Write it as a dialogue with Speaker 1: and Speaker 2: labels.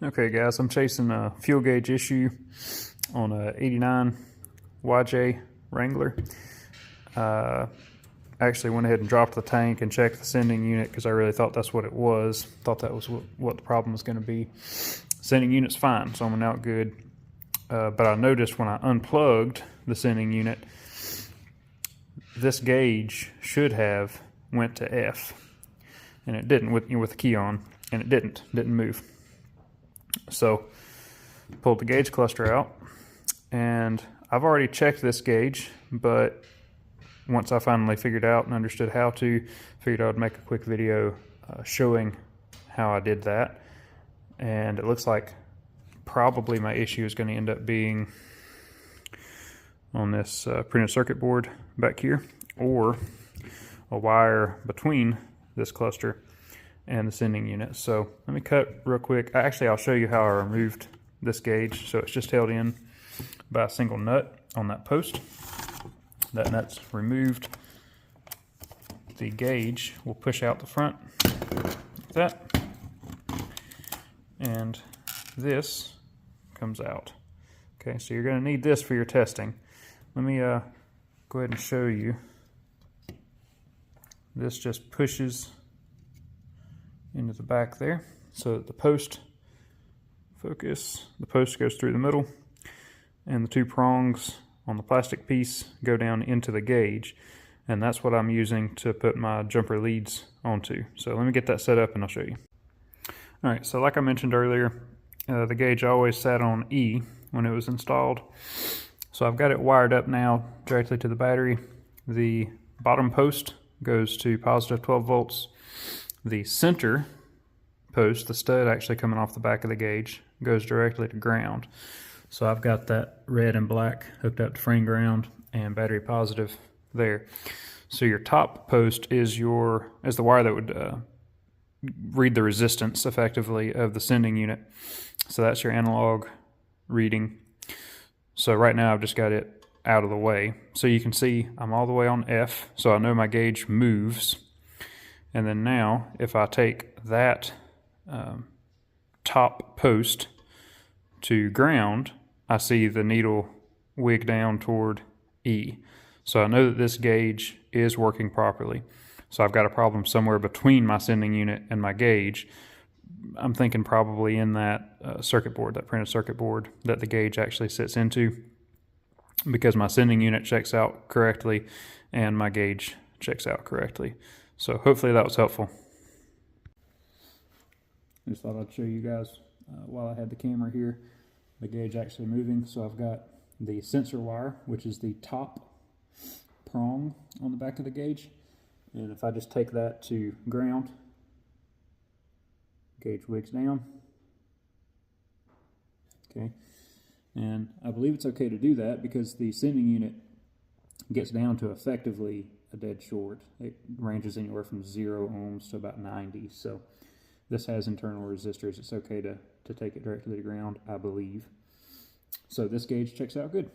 Speaker 1: Okay guys, I'm chasing a fuel gauge issue on a 89 YJ Wrangler. Actually went ahead and dropped the tank and checked the sending unit because I really thought that's what it was. Thought that was what the problem was going to be. Sending unit's fine, so I'm out good. But I noticed when I unplugged the sending unit, this gauge should have went to F, and it didn't with the key on, and it didn't move. So pulled the gauge cluster out, and I've already checked this gauge, but once I finally figured out and understood how to, figured I would make a quick video showing how I did that. And it looks like probably my issue is going to end up being on this printed circuit board back here, or a wire between this cluster and the sending unit. So let me cut real quick. I'll show you how I removed this gauge. So it's just held in by a single nut on that post. That nut's removed. The gauge will push out the front like that, and this comes out. Okay, so you're going to need this for your testing. Let me go ahead and show you. This just pushes into the back there, so that the post goes through the middle, and the two prongs on the plastic piece go down into the gauge, and that's what I'm using to put my jumper leads onto. So let me get that set up and I'll show you. All right, so like I mentioned earlier, the gauge always sat on E when it was installed. So I've got it wired up now directly to the battery. The bottom post goes to positive 12 volts. The center post, the stud actually coming off the back of the gauge, goes directly to ground. So I've got that red and black hooked up to frame ground and battery positive there. So your top post is the wire that would read the resistance effectively of the sending unit. So that's your analog reading. So right now I've just got it out of the way. So you can see I'm all the way on F, so I know my gauge moves. And then now if I take that top post to ground, I see the needle wig down toward E. So I know that this gauge is working properly. So I've got a problem somewhere between my sending unit and my gauge. I'm thinking probably in that circuit board, that printed circuit board that the gauge actually sits into, because my sending unit checks out correctly and my gauge checks out correctly. So hopefully that was helpful. Just thought I'd show you guys while I had the camera here, the gauge actually moving. So I've got the sensor wire, which is the top prong on the back of the gauge. And if I just take that to ground, gauge wigs down. Okay. And I believe it's okay to do that because the sending unit gets down to effectively a dead short. It ranges anywhere from 0 ohms to about 90. So this has internal resistors. It's okay to take it directly to ground, I believe. So this gauge checks out good.